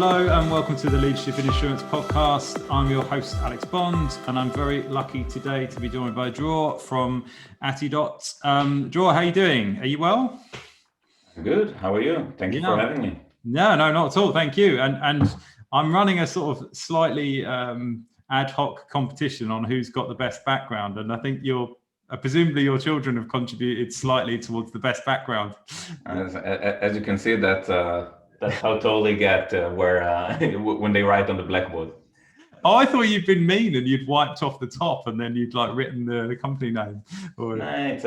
Hello and welcome to the Leadership in Insurance podcast. I'm your host, Alex Bond, and I'm very lucky today to be joined by Dror from Atidots. Dror, how are you doing? Are you well? Good. How are you? Thank you for having me. No, not at all. Thank you. And I'm running a sort of slightly ad hoc competition on who's got the best background. And I think presumably your children have contributed slightly towards the best background. As you can see, that's how tall they get when they write on the blackboard. Oh, I thought you'd been mean and you'd wiped off the top and then you'd written the company name. No, I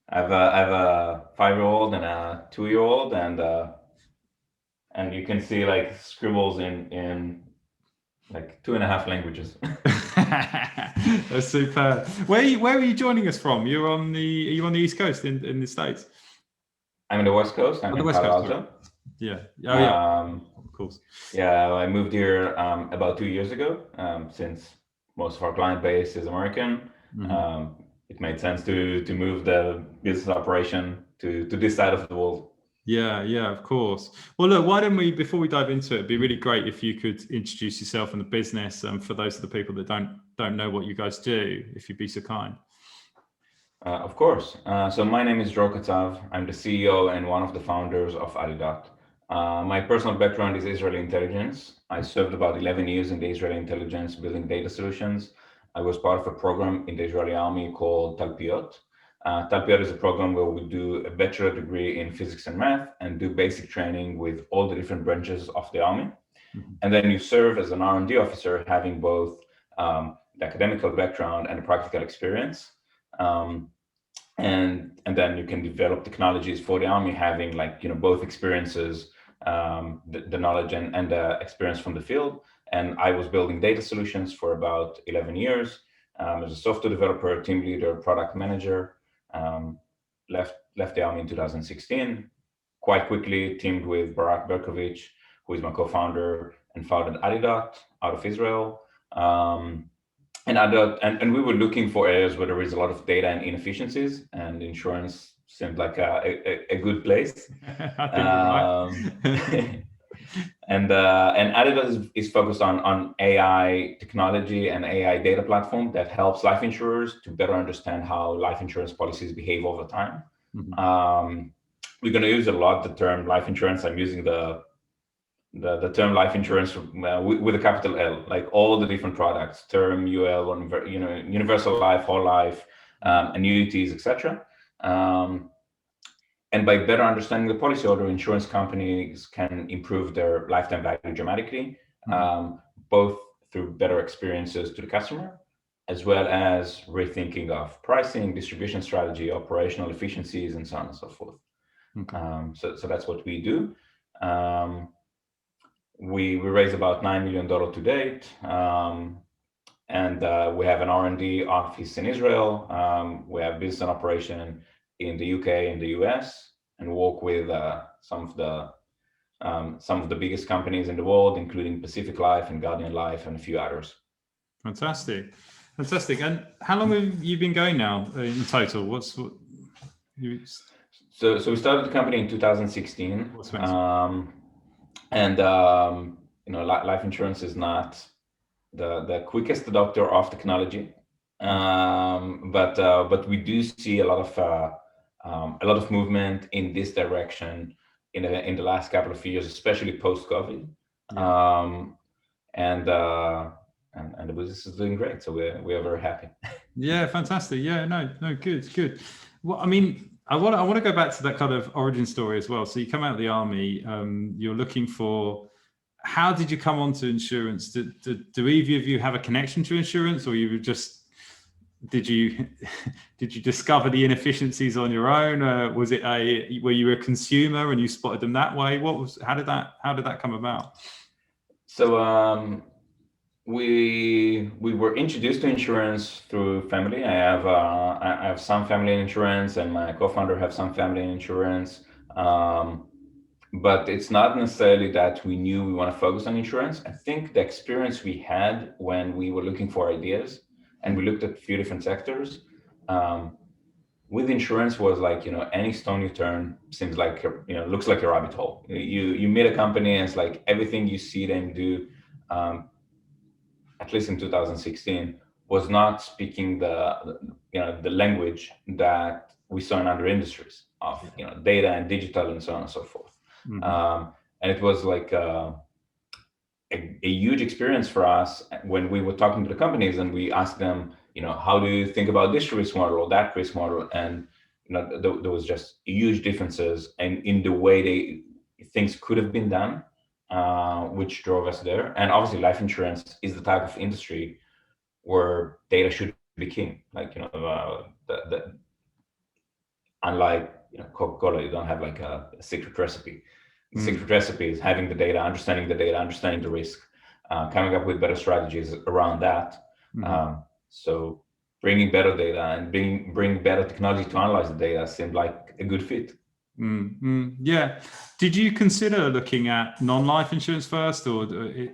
have a 5-year-old and a 2-year-old, and you can see scribbles in 2.5 languages. That's superb. Where are you joining us from? Are you on the East Coast in the States? I'm in the West Coast. I'm in Palo Alto. Yeah. Oh, yeah. Of course. Yeah, I moved here about 2 years ago. Since most of our client base is American, it made sense to move the business operation to this side of the world. Yeah, of course. Well, look, why don't we, before we dive into it, it'd be really great if you could introduce yourself and the business, for those of the people that don't know what you guys do, if you'd be so kind. Of course. So my name is Dror Katzav. I'm the CEO and one of the founders of Atidot. My personal background is Israeli intelligence. I served about 11 years in the Israeli intelligence building data solutions. I was part of a program in the Israeli army called Talpiot. Talpiot is a program where we do a bachelor degree in physics and math and do basic training with all the different branches of the army. And then you serve as an R&D officer, having both the academical background and the practical experience. And then you can develop technologies for the army, having both experiences, the knowledge and the experience from the field. And I was building data solutions for about 11 years as a software developer, team leader, product manager. Left the army in 2016. Quite quickly teamed with Barak Berkovich, who is my co-founder, and founded Atidot out of Israel. And we were looking for areas where there is a lot of data and inefficiencies, and insurance seemed like a good place. I think you're right. And Atidot is focused on AI technology and AI data platform that helps life insurers to better understand how life insurance policies behave over time. We're going to use a lot the term life insurance. I'm using the term life insurance with a capital L, like all the different products, term, UL, universal life, whole life, annuities, etc. And by better understanding the policyholder, insurance companies can improve their lifetime value dramatically, both through better experiences to the customer, as well as rethinking of pricing, distribution strategy, operational efficiencies, and so on and so forth. So that's what we do. We raised about $9 million to date, and we have an R&D office in Israel. We have business and operation in the UK and the US, and work with some of the biggest companies in the world, including Pacific Life and Guardian Life and a few others. Fantastic. And how long have you been going now in total? So we started the company in 2016. Life insurance is not the quickest adopter of technology, but we do see a lot of movement in this direction in the last couple of years, especially post-COVID, and the business is doing great. So we are very happy. Yeah, fantastic. Yeah, no, good. Well, I mean, I want to go back to that kind of origin story as well. So you come out of the army, you're looking for. How did you come onto insurance? Do either of you have a connection to insurance, or you were just? Did you discover the inefficiencies on your own? Were you a consumer and you spotted them that way? How did that come about? So we were introduced to insurance through family. I have some family in insurance, and my co-founder have some family in insurance. But it's not necessarily that we knew we want to focus on insurance. I think the experience we had when we were looking for ideas, and we looked at a few different sectors, with insurance was like, any stone you turn seems like, looks like a rabbit hole. You meet a company and it's like everything you see them do, at least in 2016, was not speaking the language that we saw in other industries of, data and digital and so on and so forth. And it was like a huge experience for us when we were talking to the companies and we asked them, how do you think about this risk model or that risk model? And there was just huge differences in the way things could have been done, which drove us there. And obviously, life insurance is the type of industry where data should be king. Like unlike Coca-Cola, you don't have like a secret recipe. The secret recipe is having the data, understanding the risk, coming up with better strategies around that. So bringing better data and bring better technology to analyze the data seemed like a good fit. Yeah. Did you consider looking at non-life insurance first, or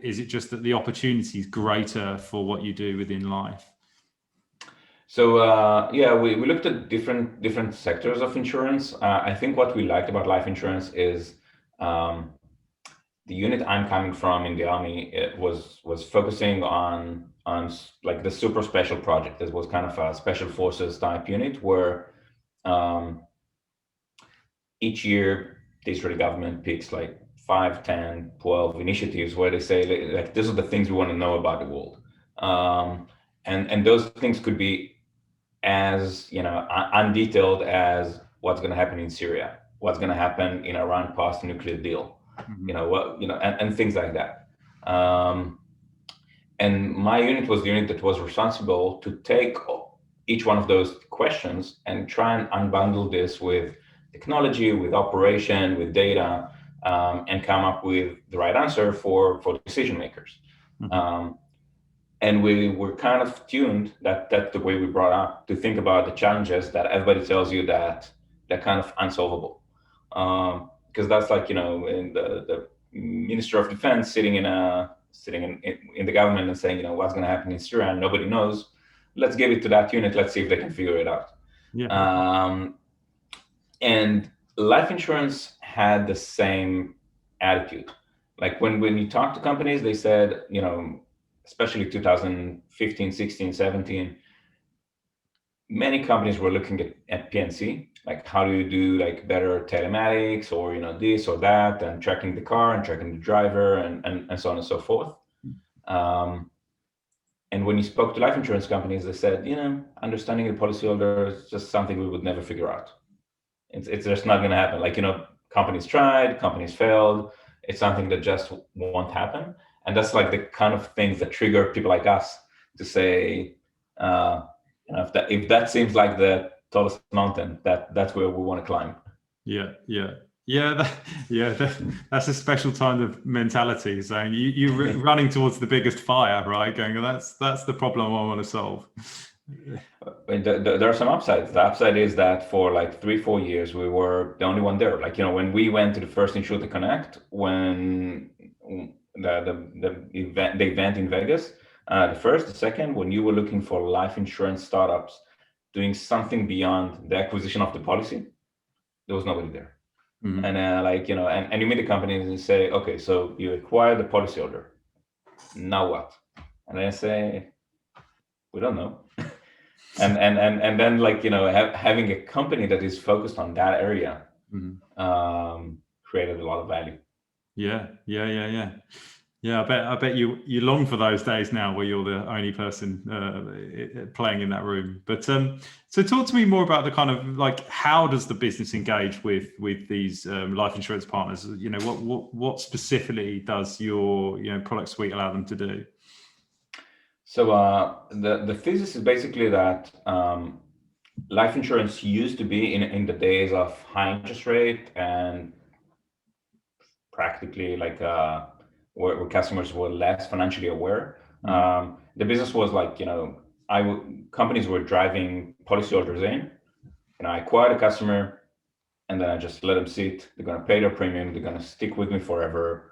is it just that the opportunity is greater for what you do within life? So we looked at different sectors of insurance. I think what we liked about life insurance is the unit I'm coming from in the army. It was focusing on like the super special project. It was kind of a special forces type unit where each year the Israeli government picks like 5, 10, 12 initiatives where they say like these are the things we want to know about the world, and those things could be as undetailed as what's going to happen in Syria, what's going to happen in Iran post nuclear deal, and things like that. And my unit was the unit that was responsible to take each one of those questions and try and unbundle this with technology, with operation, with data, and come up with the right answer for decision makers. And we were kind of tuned, that's the way we brought up, to think about the challenges that everybody tells you that they're kind of unsolvable. Because that's like, in the Minister of Defense sitting in the government and saying, what's going to happen in Syria, and nobody knows. Let's give it to that unit. Let's see if they can figure it out. And life insurance had the same attitude. Like when you talk to companies, they said, especially 2015, 16, 17, many companies were looking at PNC, like how do you do like better telematics or, this or that, and tracking the car and tracking the driver and so on and so forth. And when you spoke to life insurance companies, they said, understanding the policyholder is just something we would never figure out. It's just not going to happen. Like, companies tried, companies failed. It's something that just won't happen. And that's like the kind of things that trigger people like us to say, if that seems like the tallest mountain, that's where we want to climb. That's a special kind of mentality. So you're running towards the biggest fire, right? Going, that's the problem I want to solve. There are some upsides. The upside is that for like 3-4 years, we were the only one there. Like, when we went to the first Insurtech Connect, when the event in Vegas, the first, the second, when you were looking for life insurance startups doing something beyond the acquisition of the policy, there was nobody there. And and you meet the companies and you say, okay, so you acquire the policyholder. Now what? And I say, we don't know. and then having a company that is focused on that area created a lot of value. I bet you long for those days now where you're the only person playing in that room. But so talk to me more about the kind of like, how does the business engage with these life insurance partners? What specifically does your product suite allow them to do? So the thesis is basically that life insurance used to be in the days of high interest rate and practically like where customers were less financially aware. The business was like, companies were driving policyholders in, and I acquired a customer, and then I just let them sit. They're going to pay their premium. They're going to stick with me forever,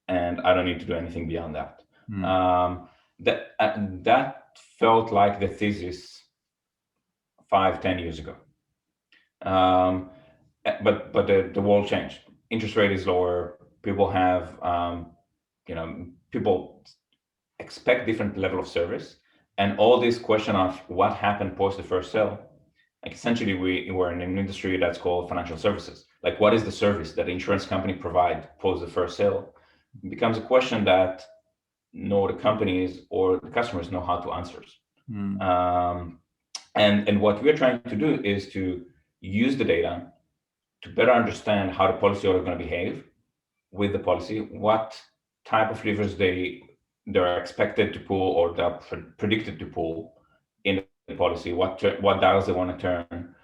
and I don't need to do anything beyond that. That felt like the thesis 5-10 years ago. But the world changed. Interest rate is lower. People have people expect different level of service, and all this question of what happened post the first sale. Like essentially, we're in an industry that's called financial services. Like, what is the service that the insurance company provide post the first sale? It becomes a question that no the companies or the customers know how to answer. And what we're trying to do is to use the data to better understand how the policyholder is going to behave with the policy, what type of levers they're expected to pull or they're predicted to pull in the policy, what dials they want to turn,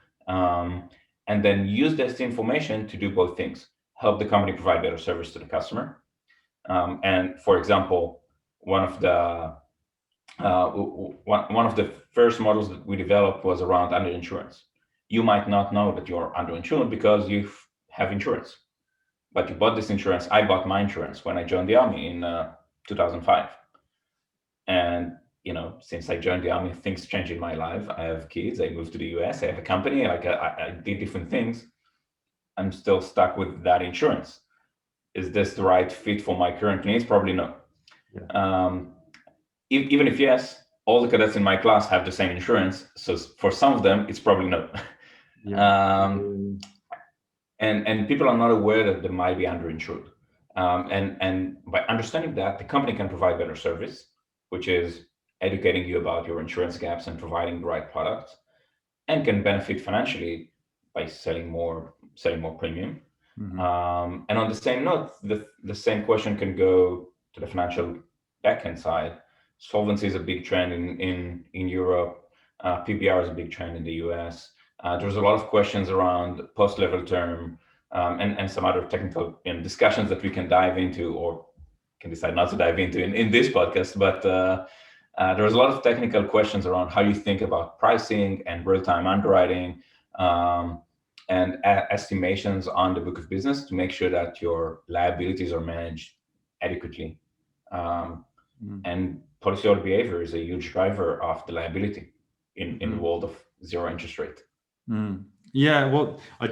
and then use this information to do both things: help the company provide better service to the customer. And for example, one of the first models that we developed was around underinsurance. You might not know that you're underinsured because you have insurance, but you bought this insurance. I bought my insurance when I joined the army in 2005. And since I joined the army, things changed in my life. I have kids. I moved to the US. I have a company. Like I did different things. I'm still stuck with that insurance. Is this the right fit for my current needs? Probably no. Yeah. Even if yes, all the cadets in my class have the same insurance. So for some of them, it's probably no. Yeah. And people are not aware that they might be underinsured. And by understanding that, the company can provide better service, which is educating you about your insurance gaps and providing the right products, and can benefit financially by selling more premium. Mm-hmm. And on the same note, the same question can go to the financial backend side. Solvency is a big trend in Europe. PBR is a big trend in the US. There's a lot of questions around post-level term and some other technical discussions that we can dive into or can decide not to dive into in this podcast. But there's a lot of technical questions around how you think about pricing and real-time underwriting and estimations on the book of business to make sure that your liabilities are managed adequately. And policyholder behavior is a huge driver of the liability in the world of zero interest rate. Yeah, well, I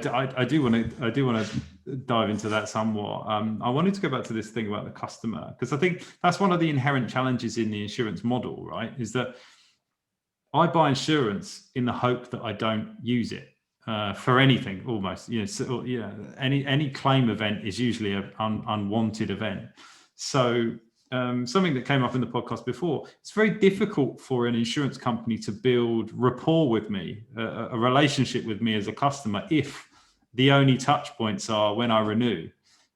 do want to dive into that somewhat. I wanted to go back to this thing about the customer, because I think that's one of the inherent challenges in the insurance model, right? Is that I buy insurance in the hope that I don't use it for anything, almost. Any claim event is usually an unwanted event. So something that came up in the podcast before, it's very difficult for an insurance company to build rapport with me, a relationship with me as a customer, if the only touch points are when I renew,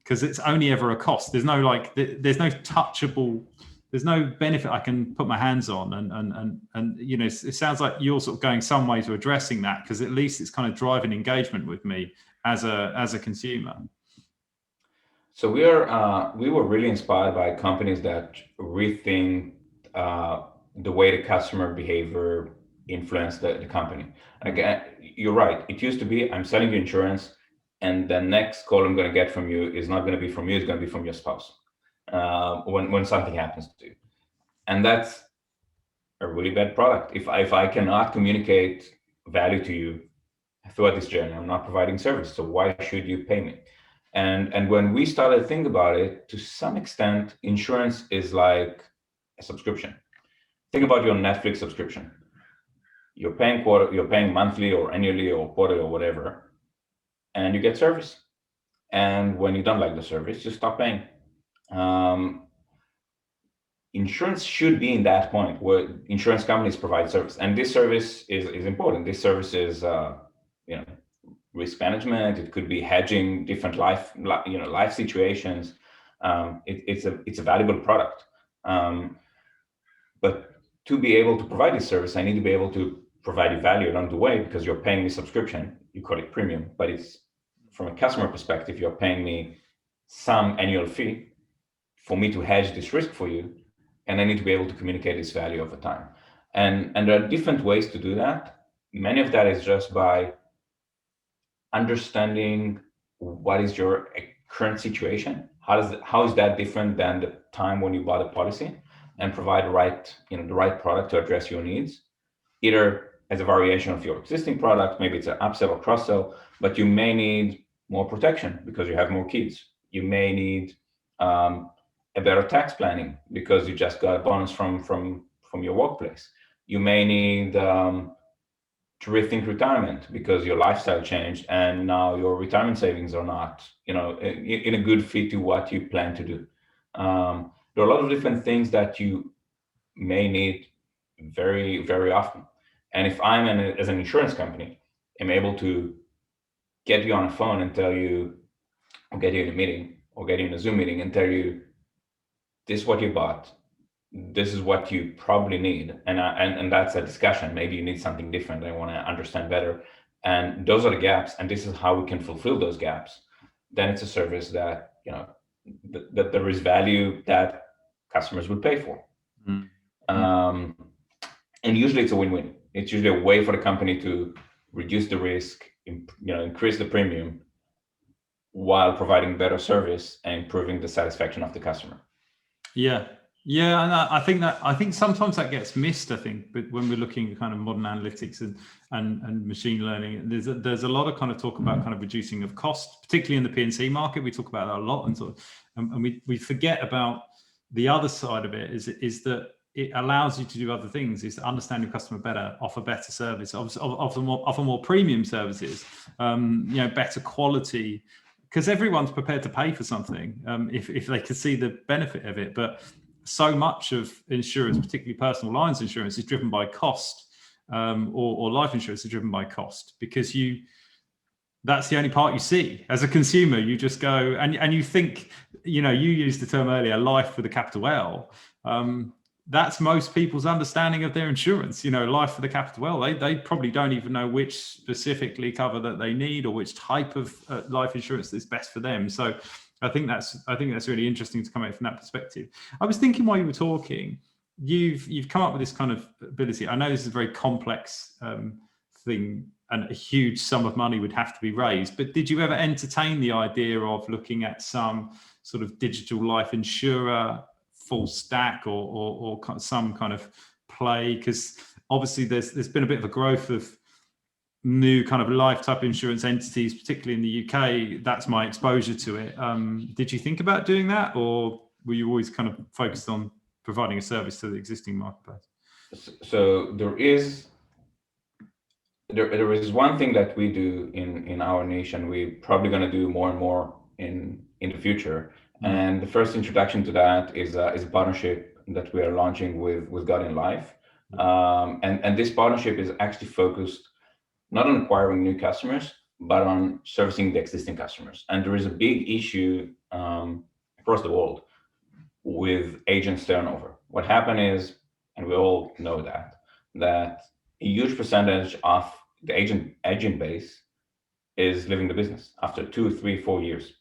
because it's only ever a cost. There's no there's no touchable, there's no benefit I can put my hands on. And it sounds like you're sort of going some way to addressing that, because at least it's kind of driving engagement with me as a consumer. So we were really inspired by companies that rethink the way the customer behavior influenced the company. Again, you're right. It used to be, I'm selling you insurance, and the next call I'm going to get from you is not going to be from you, it's going to be from your spouse when something happens to you. And that's a really bad product. If I cannot communicate value to you throughout this journey, I'm not providing service. So why should you pay me? And when we started to think about it, to some extent, insurance is like a subscription. Think about your Netflix subscription. You're paying monthly or annually or quarterly or whatever, and you get service. And when you don't like the service, you stop paying. Insurance should be in that point where insurance companies provide service, and this service is important. This service is, risk management. It could be hedging different life situations. It's a valuable product. But to be able to provide this service, I need to be able to provide you value along the way, because you're paying me subscription. You call it premium, but it's from a customer perspective, you're paying me some annual fee for me to hedge this risk for you, and I need to be able to communicate this value over time. And there are different ways to do that. Many of that is just by understanding what is your current situation. How is that different than the time when you bought a policy, and provide the right product to address your needs. Either as a variation of your existing product. Maybe it's an upsell or cross-sell, but you may need more protection because you have more kids. You may need a better tax planning because you just got a bonus from your workplace. You may need to rethink retirement because your lifestyle changed and now your retirement savings are not, in a good fit to what you plan to do. There are a lot of different things that you may need very, very often. And if as an insurance company, am able to get you on a phone and tell you, or get you in a meeting, or get you in a Zoom meeting and tell you, this is what you bought, this is what you probably need, and that's a discussion. Maybe you need something different. I want to understand better, and those are the gaps, and this is how we can fulfill those gaps. Then it's a service that that there is value that customers will pay for. And usually it's a win-win. It's usually a way for the company to reduce the risk, increase the premium, while providing better service and improving the satisfaction of the customer. Yeah, and I think sometimes that gets missed. I think, but when we're looking at kind of modern analytics and machine learning, there's a lot of kind of talk about kind of reducing of cost, particularly in the P&C market. We talk about that a lot, and we forget about the other side of it. Is that it allows you to do other things, is to understand your customer better, offer better service, offer more premium services, better quality, because everyone's prepared to pay for something if they can see the benefit of it. But so much of insurance, particularly personal lines insurance, is driven by cost, or life insurance is driven by cost, because that's the only part you see. As a consumer, you just go and you think, you used the term earlier, life with a capital L. That's most people's understanding of their insurance. Life with a capital L. They probably don't even know which specifically cover that they need or which type of life insurance is best for them. So I think that's really interesting to come at it from that perspective. I was thinking while you were talking, you've come up with this kind of ability. I know this is a very complex thing, and a huge sum of money would have to be raised. But did you ever entertain the idea of looking at some sort of digital life insurer, full stack, or some kind of play? Because obviously there's been a bit of a growth of new kind of life type insurance entities, particularly in the UK. That's my exposure to it. Did you think about doing that, or were you always kind of focused on providing a service to the existing marketplace? So there is one thing that we do in our niche, and we're probably going to do more and more in the future. And the first introduction to that is a partnership that we are launching with Guardian Life. And this partnership is actually focused not on acquiring new customers, but on servicing the existing customers. And there is a big issue across the world with agents turnover. What happened is, and we all know that a huge percentage of the agent base is leaving the business after 2, 3, 4 years.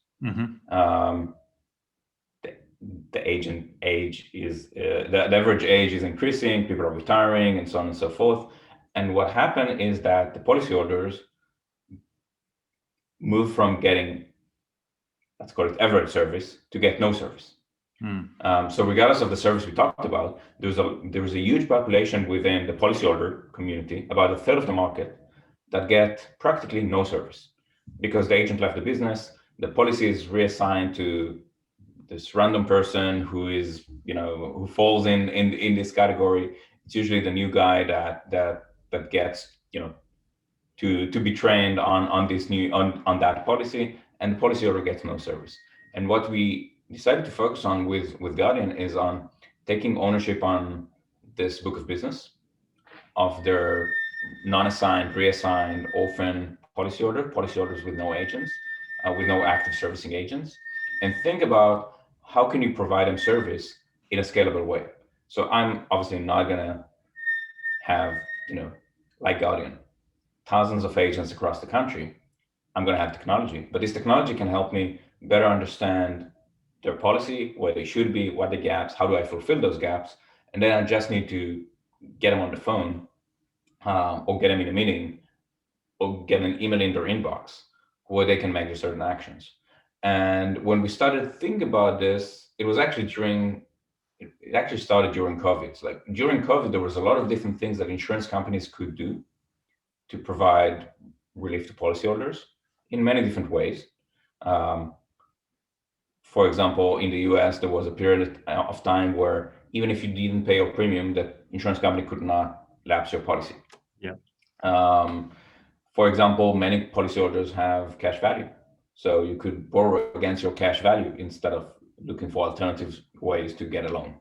The agent age is the average age is increasing, people are retiring, and so on and so forth. And what happened is that the policyholders move from getting, let's call it average service, to get no service. So regardless of the service we talked about, there was a huge population within the policyholder community, about a third of the market, that get practically no service because the agent left the business. The policy is reassigned to this random person who is, who falls in this category. It's usually the new guy that gets, to be trained on this new on that policy, and the policyholder gets no service. And what we decided to focus on with Guardian is on taking ownership on this book of business of their non-assigned, reassigned, orphan policyholders with no agents, with no active servicing agents, and think about how can you provide them service in a scalable way. So I'm obviously not gonna have, like Guardian, thousands of agents across the country. I'm gonna have technology, but this technology can help me better understand their policy, where they should be, what the gaps, how do I fulfill those gaps, and then I just need to get them on the phone, or get them in a meeting, or get an email in their inbox where they can make certain actions. And when we started thinking about this, it actually started during COVID. Like during COVID, there was a lot of different things that insurance companies could do to provide relief to policyholders in many different ways. For example, in the US, there was a period of time where even if you didn't pay your premium, the insurance company could not lapse your policy. Yeah. For example, many policyholders have cash value. So you could borrow against your cash value instead of looking for alternative ways to get a loan.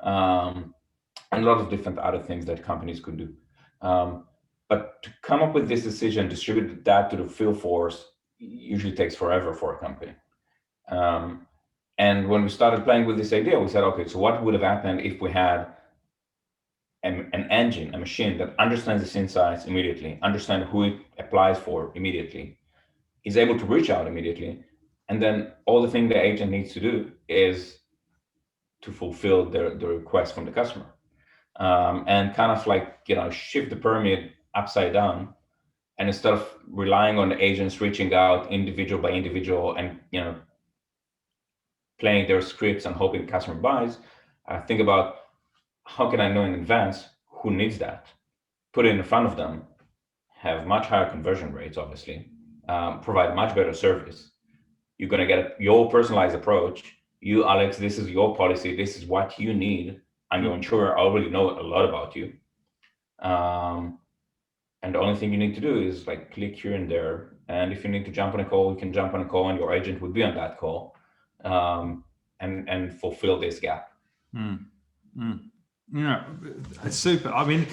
And a lot of different other things that companies could do. But to come up with this decision, distribute that to the field force usually takes forever for a company. And when we started playing with this idea, we said, okay, so what would have happened if we had an engine, a machine that understands this insights immediately, understands who it applies for immediately, is able to reach out immediately, and then all the thing the agent needs to do is to fulfill the request from the customer, and kind of like, shift the pyramid upside down. And instead of relying on the agents reaching out individual by individual and playing their scripts and hoping the customer buys, think about how can I know in advance who needs that, put it in front of them, have much higher conversion rates, obviously, provide much better service. You're going to get your personalized approach. You, Alex, this is your policy. This is what you need. I'm your insurer. I already know a lot about you. And the only thing you need to do is like click here and there. And if you need to jump on a call, you can jump on a call and your agent would be on that call, and fulfill this gap. Yeah, it's super. I mean,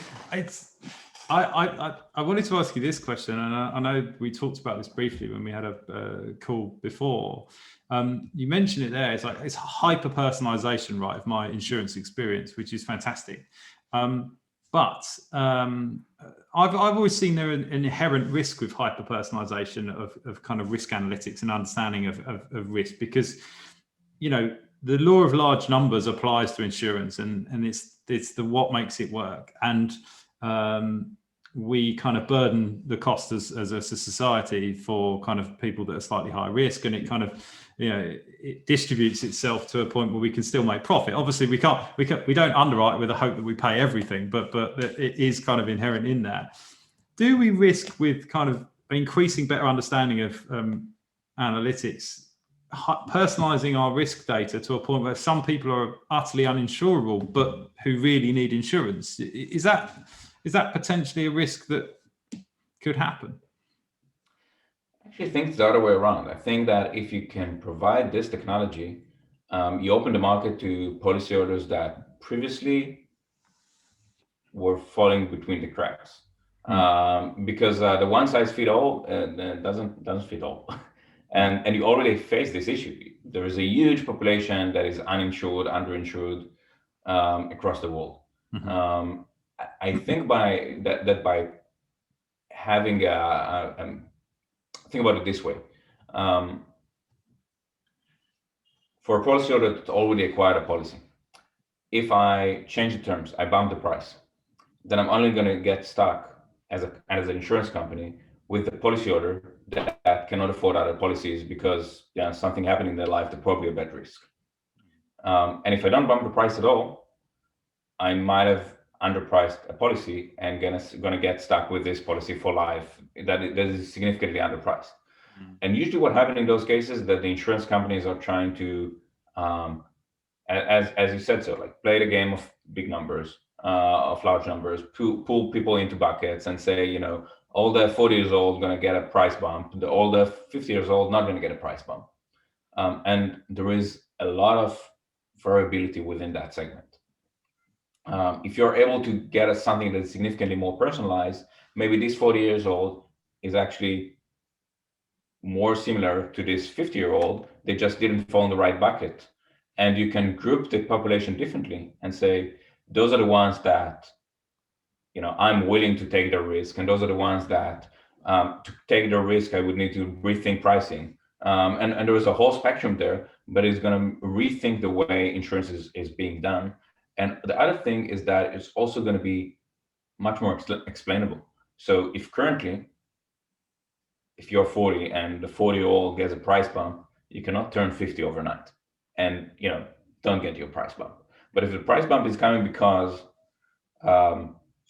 I wanted to ask you this question, and I know we talked about this briefly when we had a call before. You mentioned it there. It's like it's hyper personalization, right, of my insurance experience, which is fantastic. But I've always seen there an inherent risk with hyper personalization of kind of risk analytics and understanding of risk, because the law of large numbers applies to insurance, and it's the what makes it work. And we kind of burden the cost as a society for kind of people that are slightly high risk, and it kind of it distributes itself to a point where we can still make profit. Obviously, we don't underwrite with the hope that we pay everything, but it is kind of inherent in that. Do we risk with kind of increasing better understanding of analytics, personalizing our risk data to a point where some people are utterly uninsurable, but who really need insurance? Is that potentially a risk that could happen? I actually think it's the other way around. I think that if you can provide this technology, you open the market to policyholders that previously were falling between the cracks, because the one size fit all doesn't fit all. And you already face this issue. There is a huge population that is uninsured, underinsured, across the world. I think by having think about it this way. For a policyholder that already acquired a policy, if I change the terms, I bump the price, then I'm only going to get stuck as an insurance company with the policyholder that cannot afford other policies because something happened in their life, they're probably a bad risk. And if I don't bump the price at all, I might have underpriced a policy and gonna get stuck with this policy for life that is significantly underpriced. And usually what happens in those cases is that the insurance companies are trying to, as you said, so like play the game of big numbers, of large numbers, pull people into buckets and say, all the 40 years old going to get a price bump, all the 50 years old not going to get a price bump. And there is a lot of variability within that segment. If you're able to get something that is significantly more personalized, maybe this 40 years old is actually more similar to this 50-year-old. They just didn't fall in the right bucket. And you can group the population differently and say, those are the ones that, I'm willing to take the risk. And those are the ones that, to take the risk, I would need to rethink pricing. And there is a whole spectrum there, but it's going to rethink the way insurance is being done. And the other thing is that it's also going to be much more explainable. So if you're 40 and the 40-year-old gets a price bump, you cannot turn 50 overnight and, don't get your price bump. But if the price bump is coming because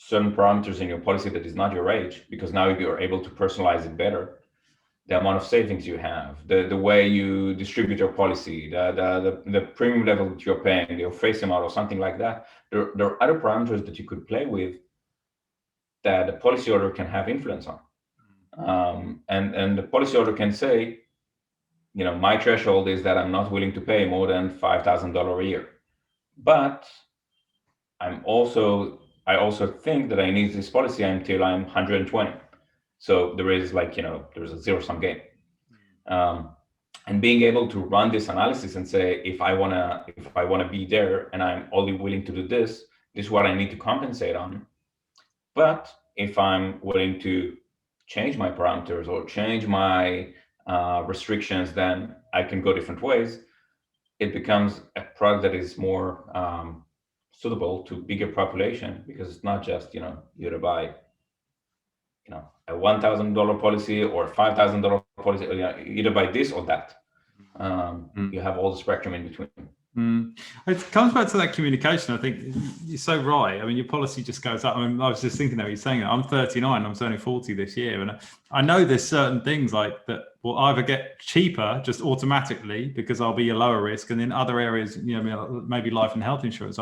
certain parameters in your policy that is not your age, because now you're able to personalize it better. The amount of savings you have, the way you distribute your policy, the premium level that you're paying, your face amount or something like that. There are other parameters that you could play with that the policyholder can have influence on. And the policyholder can say, my threshold is that I'm not willing to pay more than $5,000 a year. But I also think that I need this policy until I'm 120. So there is there's a zero-sum game. And being able to run this analysis and say, if I wanna be there and I'm only willing to do this is what I need to compensate on. But if I'm willing to change my parameters or change my restrictions, then I can go different ways. It becomes a product that is more suitable to bigger population, because it's not just you to buy a $1,000 policy or a $5,000 policy, either buy this or that. You have all the spectrum in between. It comes back to that communication. I think you're so right. I mean, your policy just goes up. I mean, I was just thinking that you're saying that I'm 39, I'm turning 40 this year, and I know there's certain things like that will either get cheaper just automatically because I'll be a lower risk, and in other areas, maybe life and health insurance,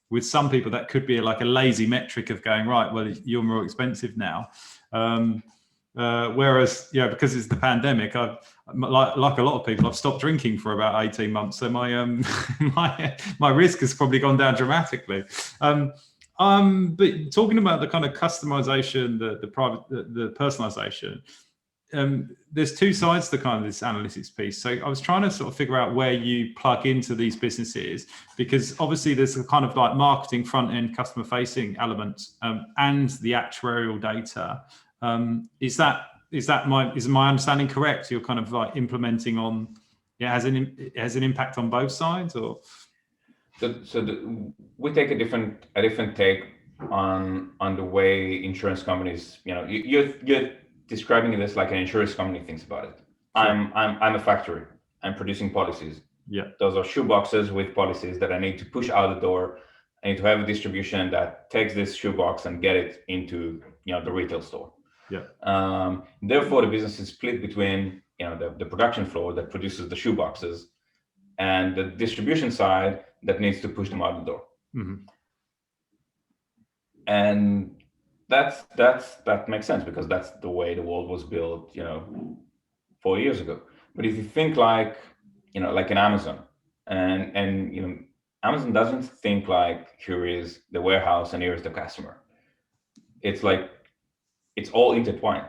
with some people that could be like a lazy metric of going, right, well, you're more expensive now. Whereas, because it's the pandemic, I've like a lot of people, I've stopped drinking for about 18 months. So my my risk has probably gone down dramatically. But talking about the kind of customization, the personalization, there's two sides to kind of this analytics piece. So I was trying to sort of figure out where you plug into these businesses, because obviously there's a kind of like marketing front end, customer facing elements, and the actuarial data. Is my understanding correct? You're kind of like implementing on, has an impact on both sides, or? We take a different take on the way insurance companies, you're describing it as like an insurance company thinks about it. Sure. I'm a factory. I'm producing policies. Yeah. Those are shoe boxes with policies that I need to push out the door. I need to have a distribution that takes this shoebox and get it into the retail store. Yeah. Therefore, the business is split between the production floor that produces the shoe boxes and the distribution side that needs to push them out the door. Mm-hmm. And that makes sense, because that's the way the world was built 4 years ago. But if you think like an Amazon, and Amazon doesn't think like, here is the warehouse and here is the customer. It's like it's all intertwined.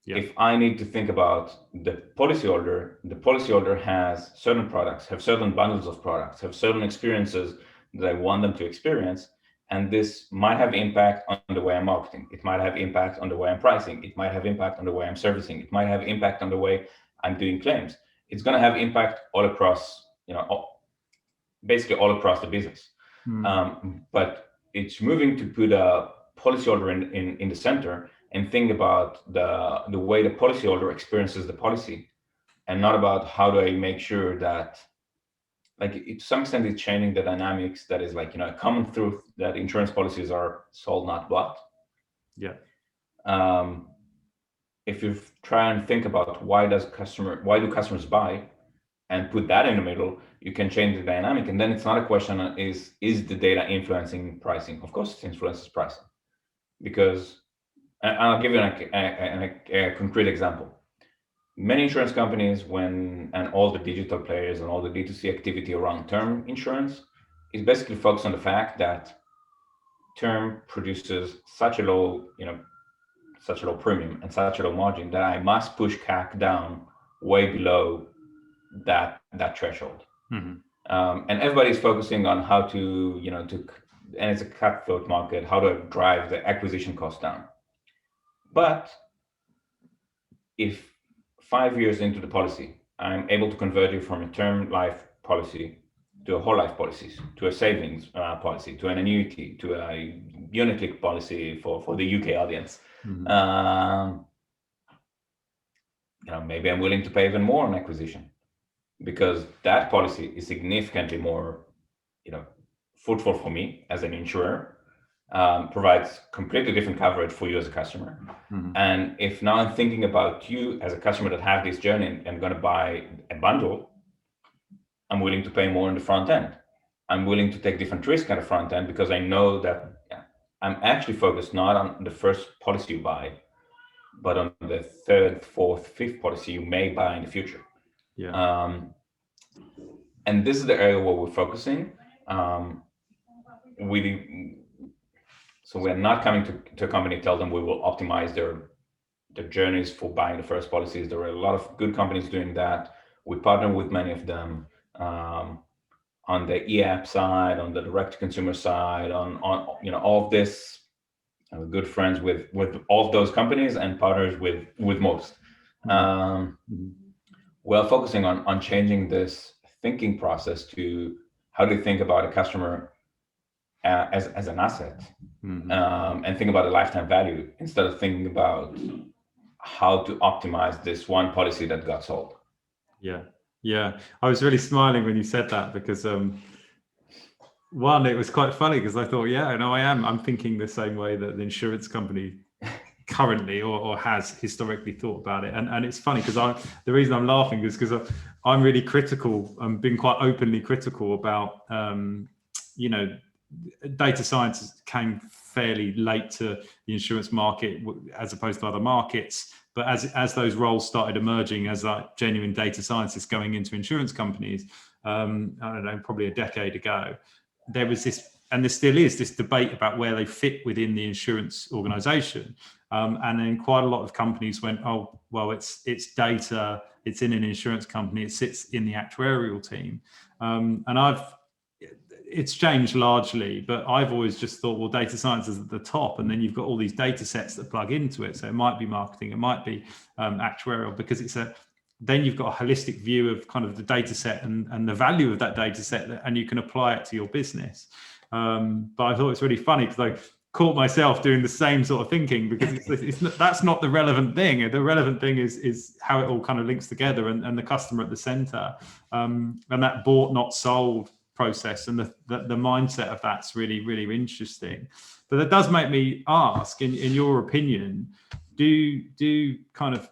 Yeah. If I need to think about the policyholder has certain products, have certain bundles of products, have certain experiences that I want them to experience. And this might have impact on the way I'm marketing. It might have impact on the way I'm pricing. It might have impact on the way I'm servicing. It might have impact on the way I'm doing claims. It's going to have impact all across, basically all across the business. But it's moving to put a policyholder in the center and think about the way the policyholder experiences the policy, and not about how do I make sure that, like, to some extent, it's changing the dynamics that is like, a common truth that insurance policies are sold, not bought. Yeah. If you try and think about why do customers buy, and put that in the middle, you can change the dynamic. And then it's not a question is the data influencing pricing? Of course, it influences pricing, because, and I'll give you a concrete example. Many insurance companies, and all the digital players and all the D2C activity around term insurance is basically focused on the fact that term produces such a low premium and such a low margin that I must push CAC down way below that threshold. Mm-hmm. And everybody's focusing on how to, and it's a cutthroat market, how to drive the acquisition cost down. But if 5 years into the policy, I'm able to convert you from a term life policy to a whole life policy, to a savings policy, to an annuity, to a unit-linked policy for the UK audience. Mm-hmm. Maybe I'm willing to pay even more on acquisition, because that policy is significantly more, fruitful for me as an insurer, provides completely different coverage for you as a customer. Mhm. And if now I'm thinking about you as a customer that have this journey and going to buy a bundle, I'm willing to pay more in the front end. I'm willing to take different risks at the front end because I know that I'm actually focused not on the first policy you buy, but on the third, fourth, fifth policy you may buy in the future. Yeah. And this is the area where we're focusing. So we're not coming to a company, tell them we will optimize their journeys for buying the first policies. There are a lot of good companies doing that. We partner with many of them on the e-app side, on the direct-to-consumer side, on all of this. I'm good friends with all of those companies and partners with most. We're focusing on changing this thinking process to how do you think about a customer as an asset, and think about the lifetime value instead of thinking about how to optimize this one policy that got sold. Yeah. I was really smiling when you said that because one, it was quite funny because I thought, I'm thinking the same way that the insurance company currently or has historically thought about it. And it's funny because the reason I'm laughing is because I'm really critical. I've been quite openly critical about, data science came fairly late to the insurance market as opposed to other markets. But as those roles started emerging as like genuine data scientists going into insurance companies, I don't know, probably a decade ago, there was this, and there still is this debate about where they fit within the insurance organization. And then quite a lot of companies went, oh, well, it's data, it's in an insurance company, it sits in the actuarial team. And it's changed largely, but I've always just thought, well, data science is at the top, and then you've got all these data sets that plug into it. So it might be marketing, it might be actuarial, because then you've got a holistic view of kind of the data set and the value of that data set, and you can apply it to your business. But I thought it's really funny because I caught myself doing the same sort of thinking, because that's not the relevant thing. The relevant thing is how it all kind of links together, and the customer at the center, and that bought not sold process, and the mindset of that's really, really interesting. But that does make me ask, in your opinion, do kind of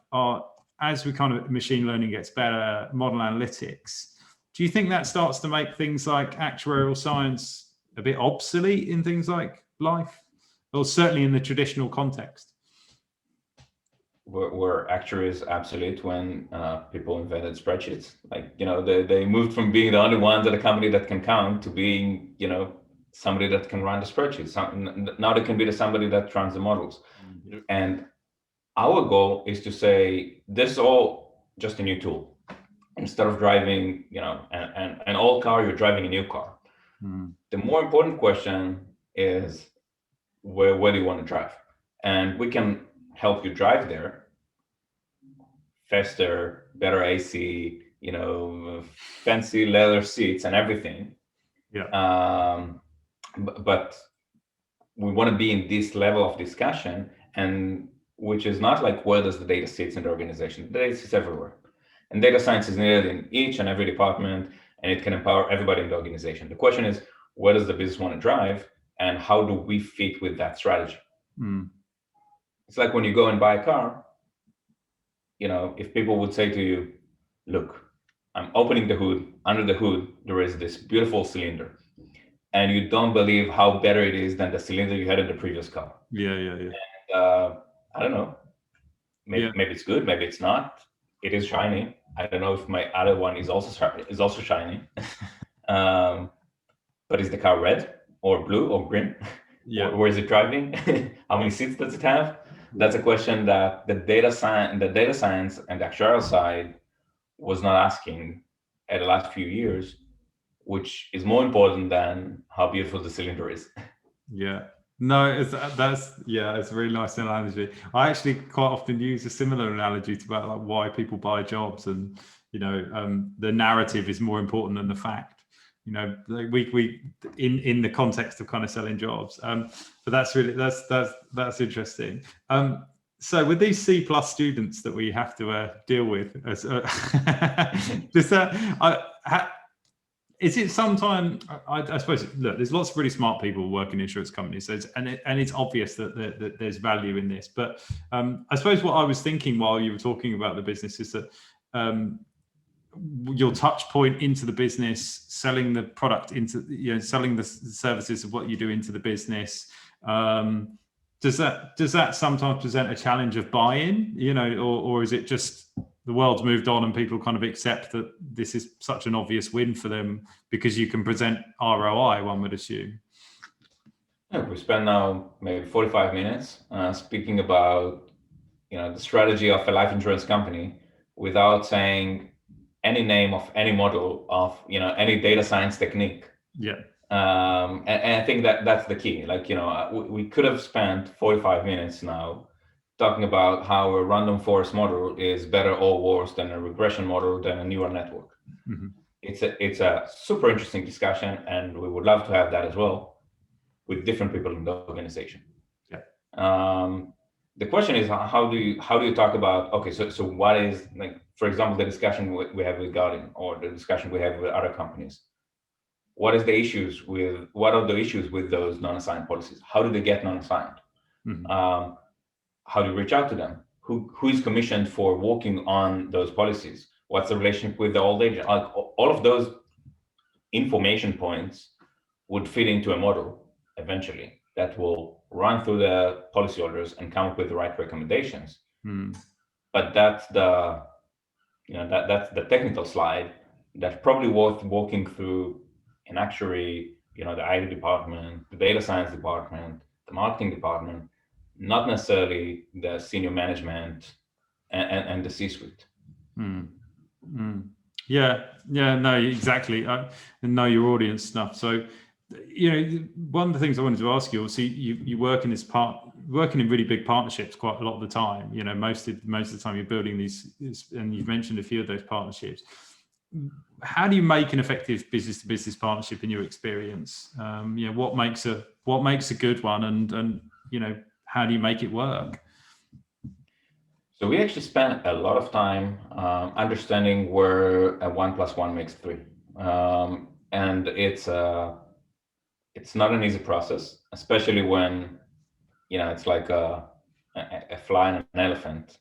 as we kind of machine learning gets better, model analytics, do you think that starts to make things like actuarial science a bit obsolete in things like life, or certainly in the traditional context? Were actuaries obsolete when people invented spreadsheets? Like, they moved from being the only ones at a company that can count to being, somebody that can run the spreadsheets. Now they can be somebody that runs the models. Mm-hmm. And our goal is to say, this is all just a new tool. Instead of driving, an old car, you're driving a new car. Mm. The more important question is, where do you want to drive? And we can help you drive there faster, better AC, fancy leather seats and everything. Yeah. But we want to be in this level of discussion, and which is not like where does the data sit in the organization. The data sits everywhere, and data science is needed in each and every department, and it can empower everybody in the organization. The question is, where does the business want to drive, and how do we fit with that strategy? Mm. It's like when you go and buy a car, if people would say to you, look, I'm opening the hood, under the hood, there is this beautiful cylinder, and you don't believe how better it is than the cylinder you had in the previous car. Yeah. And I don't know, maybe it's good, maybe it's not. It is shiny. I don't know if my other one is also shiny. But is the car red or blue or green? Yeah. Where is it driving? How many seats does it have? That's a question that the data science and the actuarial side was not asking at the last few years, which is more important than how beautiful the cylinder is. Yeah. No, it's a really nice analogy. I actually quite often use a similar analogy to about like why people buy jobs, and the narrative is more important than the fact. We in the context of kind of selling jobs. But that's interesting. So with these C+ students that we have to deal with, is it sometimes, I suppose, look, there's lots of really smart people working in insurance companies, so and it's obvious that there's value in this. But I suppose what I was thinking while you were talking about the business is that your touch point into the business, selling the product into, selling the services of what you do into the business, does that sometimes present a challenge of buy-in, or is it just the world's moved on and people kind of accept that this is such an obvious win for them because you can present ROI, one would assume? Yeah, we spend now maybe 45 minutes speaking about the strategy of a life insurance company without saying any name of any model of any data science technique. Yeah. And I think that's the key. Like, we could have spent 45 minutes now talking about how a random forest model is better or worse than a regression model than a neural network. Mm-hmm. It's a super interesting discussion, and we would love to have that as well with different people in the organization. Yeah. The question is, how do you talk about, okay, so what is, like, for example, the discussion we have with Guardian or the discussion we have with other companies? What are the issues with those non-assigned policies? How do they get non-assigned? Mm-hmm. How do you reach out to them? Who is commissioned for working on those policies? What's the relationship with the old agent? All of those information points would fit into a model eventually that will run through the policyholders and come up with the right recommendations. Mm. But that's the technical slide that's probably worth walking through an actuary, the IT department, the data science department, the marketing department, not necessarily the senior management and the C-suite. Mm. Mm. Yeah, no, exactly. Know your audience stuff. So, one of the things I wanted to ask you, obviously, you work in working in really big partnerships quite a lot of the time. Most of the time you're building these, and you've mentioned a few of those partnerships. How do you make an effective business-to-business partnership in your experience? What makes a good one, and how do you make it work? So we actually spent a lot of time understanding where a 1 + 1 makes 3, and it's not an easy process, especially when it's like a fly and an elephant,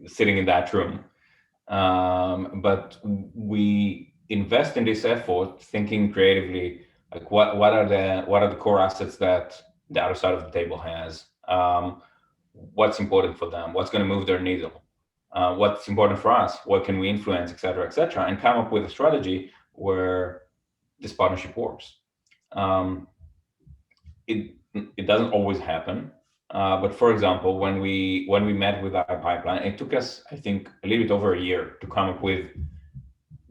sitting in that room. But we invest in this effort, thinking creatively, like what are the core assets that the other side of the table has. What's important for them, what's going to move their needle, what's important for us, what can we influence, et cetera, and come up with a strategy where this partnership works. It doesn't always happen, but for example, when we met with our pipeline, it took us, I think, a little bit over a year to come up with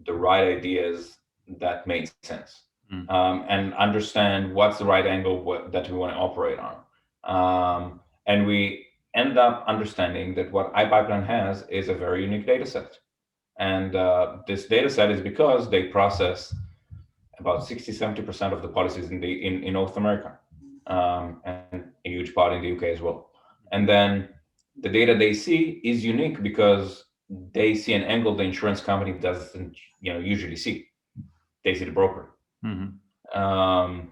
the right ideas that made sense, and understand what's the right angle that we want to operate on. And we end up understanding that what iPipeline has is a very unique data set. And this data set is because they process about 60-70% of the policies in North America, and a huge part in the UK as well. And then the data they see is unique because they see an angle the insurance company doesn't usually see. They see the broker. Mm-hmm.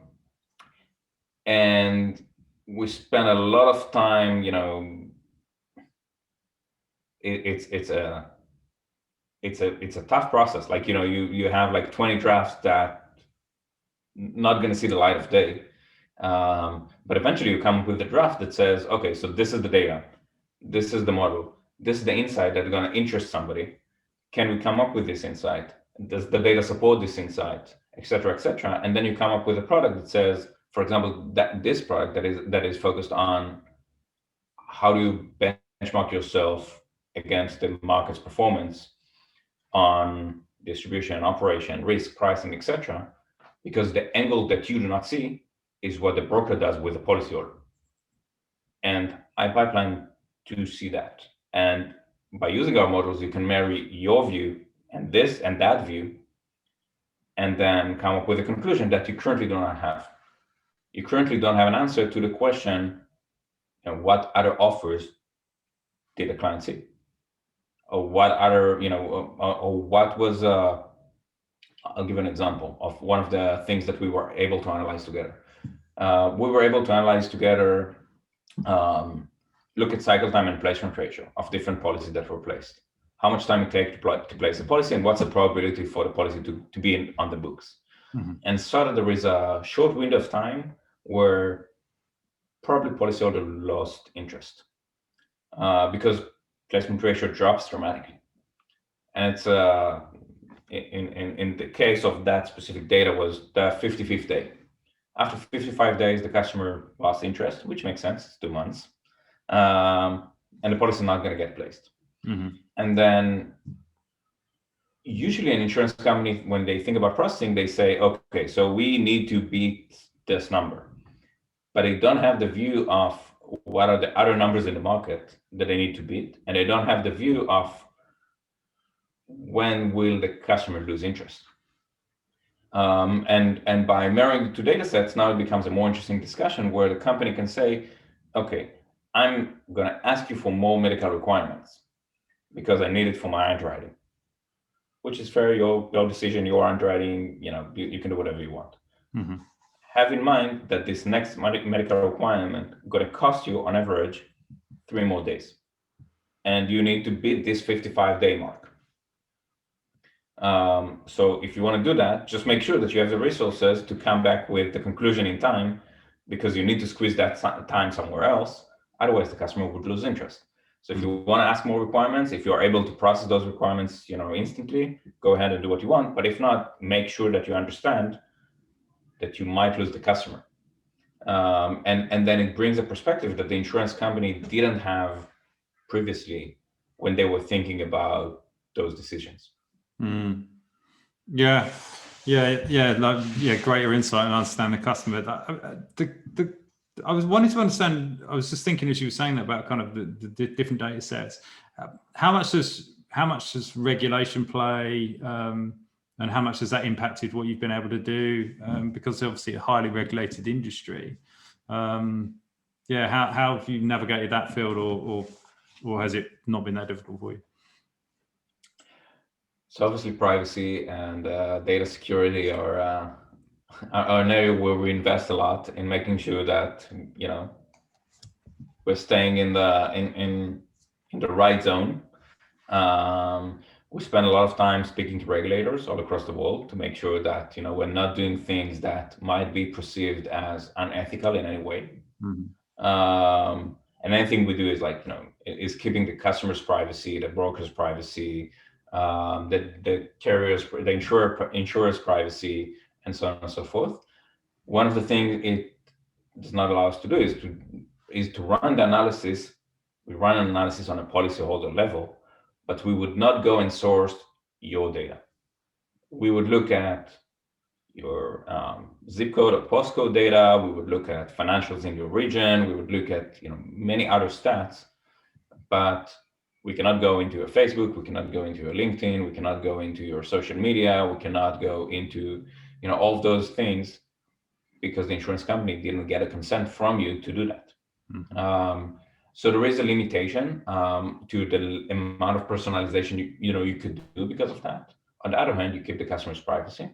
And we spend a lot of time, it's a tough process. Like, you have like 20 drafts that not going to see the light of day. But eventually you come up with a draft that says, okay, so this is the data, this is the model, this is the insight that's going to interest somebody. Can we come up with this insight? Does the data support this insight, et cetera, and then you come up with a product that says, for example, that this product that is focused on how do you benchmark yourself against the market's performance on distribution, operation, risk, pricing, et cetera, because the angle that you do not see is what the broker does with the policyholder. And iPipeline to see that. And by using our models, you can marry your view and this and that view, and then come up with a conclusion that you currently do not have. You currently don't have an answer to the question, what other offers did the client see? Or what other, or what was I'll give an example of one of the things that we were able to analyze together. We were able to analyze together, look at cycle time and placement ratio of different policies that were placed. How much time it takes to place a policy, and what's the probability for the policy to be on the books. And so that there is a short window of time where probably policyholder lost interest because placement ratio drops dramatically. And it's in the case of that specific data was the 55th day. After 55 days, the customer lost interest, which makes sense, it's 2 months. And the policy is not going to get placed. And then usually an insurance company, when they think about processing, they say, okay, so we need to beat this number. But they don't have the view of what are the other numbers in the market that they need to beat. And they don't have the view of when will the customer lose interest. And by marrying the two data sets, now it becomes a more interesting discussion where the company can say, okay, I'm going to ask you for more medical requirements because I need it for my underwriting, which is fair, your decision, your underwriting, you can do whatever you want. Have in mind that this next medical requirement going to cost you on average 3 more days. And you need to beat this 55-day mark. So if you want to do that, just make sure that you have the resources to come back with the conclusion in time, because you need to squeeze that time somewhere else. Otherwise, the customer would lose interest. So if you want to ask more requirements, if you're able to process those requirements, instantly, go ahead and do what you want. But if not, make sure that you understand that you might lose the customer. And then it brings a perspective that the insurance company didn't have previously when they were thinking about those decisions. Yeah. Greater insight and understand the customer. I was wanting to understand. I was just thinking as you were saying that about kind of the different data sets. How much does regulation play, and how much has that impacted what you've been able to do? Because obviously a highly regulated industry. How have you navigated that field, or has it not been that difficult for you? So obviously privacy and data security are an area where we invest a lot in making sure that we're staying in the right zone. We spend a lot of time speaking to regulators all across the world to make sure that we're not doing things that might be perceived as unethical in any way. And anything we do is is keeping the customer's privacy, the broker's privacy, the carriers, the insurer's privacy, and so on and so forth. One of the things it does not allow us to do is to run the analysis. We run an analysis on a policyholder level, but we would not go and source your data. We would look at your zip code or postcode data. We would look at financials in your region. We would look at many other stats, but we cannot go into your Facebook. We cannot go into your LinkedIn. We cannot go into your social media. We cannot go into all of those things because the insurance company didn't get a consent from you to do that. So there is a limitation to the amount of personalization you could do because of that. On the other hand, you keep the customer's privacy,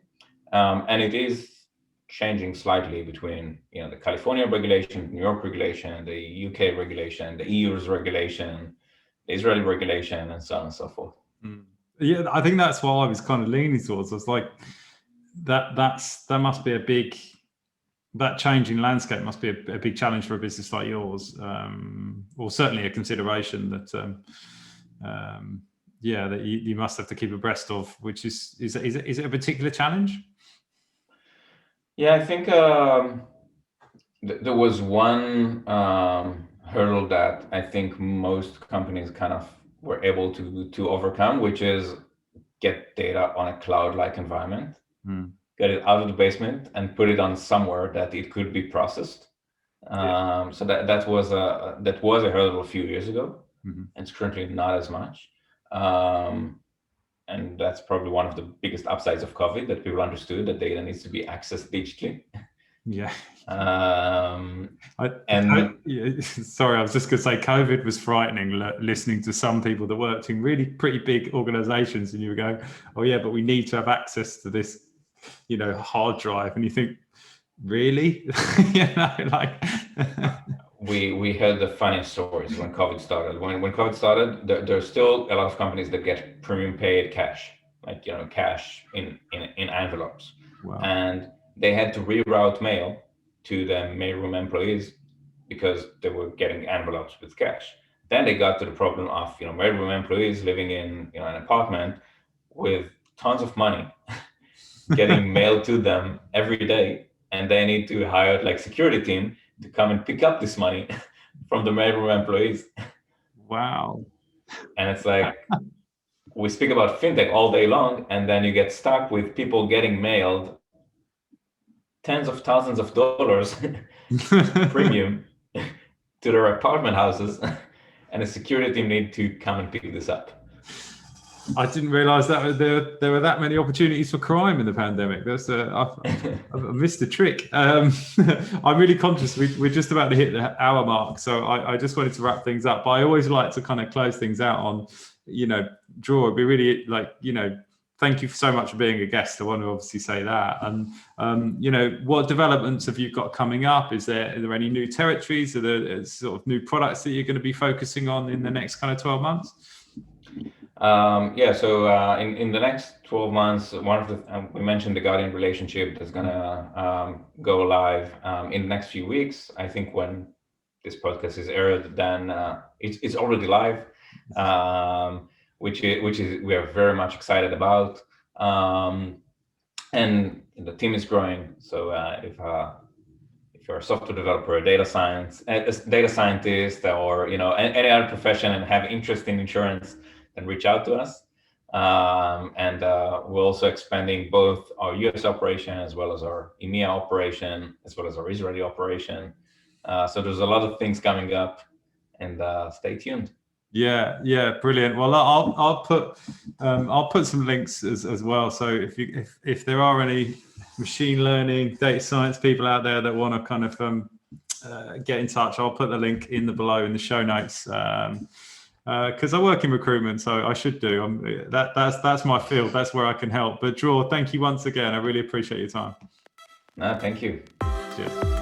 and it is changing slightly between the California regulation, New York regulation, the UK regulation, the EU's regulation, the Israeli regulation, and so on and so forth. Yeah, I think that's what I was kind of leaning towards. It's like that must be that changing landscape must be a big challenge for a business like yours, or certainly a consideration that that you must have to keep abreast of. Which is it a particular challenge? Yeah, I think there was one hurdle that I think most companies kind of were able to overcome, which is get data on a cloud-like environment. Get it out of the basement and put it on somewhere that it could be processed. So that was a hurdle a few years ago, and it's currently not as much. And that's probably one of the biggest upsides of COVID, that people understood that data needs to be accessed digitally. Yeah. Sorry, I was just going to say, COVID was frightening, listening to some people that worked in really pretty big organizations, and you were going, oh yeah, but we need to have access to this, hard drive. And you think, really? We heard the funniest stories when COVID started. When COVID started, there's still a lot of companies that get premium paid cash, like cash in envelopes. Wow. And they had to reroute mail to the mailroom employees because they were getting envelopes with cash. Then they got to the problem of mailroom employees living in an apartment with tons of money getting mailed to them every day, and they need to hire like security team to come and pick up this money from the mailroom employees. Wow. And it's like, we speak about fintech all day long, and then you get stuck with people getting mailed tens of thousands of dollars premium to their apartment houses, and the security team need to come and pick this up. I didn't realize that there were that many opportunities for crime in the pandemic. That's I've missed the trick. I'm really conscious we're just about to hit the hour mark, so I just wanted to wrap things up. But I always like to kind of close things out on, Dror. It'd be really thank you so much for being a guest. I want to obviously say that. And what developments have you got coming up? Are there any new territories? Are there sort of new products that you're going to be focusing on in the next kind of 12 months? So in the next 12 months, one of the we mentioned the Guardian relationship that's gonna go live in the next few weeks. I think when this podcast is aired, then it's already live, which is we are very much excited about, and the team is growing. So if you're a software developer, a data scientist, or any other profession and have interest in insurance, then reach out to us. And we're also expanding both our US operation as well as our EMEA operation, as well as our Israeli operation. So there's a lot of things coming up, and stay tuned. Yeah, brilliant. Well, I'll put some links as well. So if there are any machine learning, data science people out there that want to kind of get in touch, I'll put the link below in the show notes. Because I work in recruitment, so I should do. That's my field. That's where I can help. But Dror, thank you once again. I really appreciate your time. No, thank you. Cheers.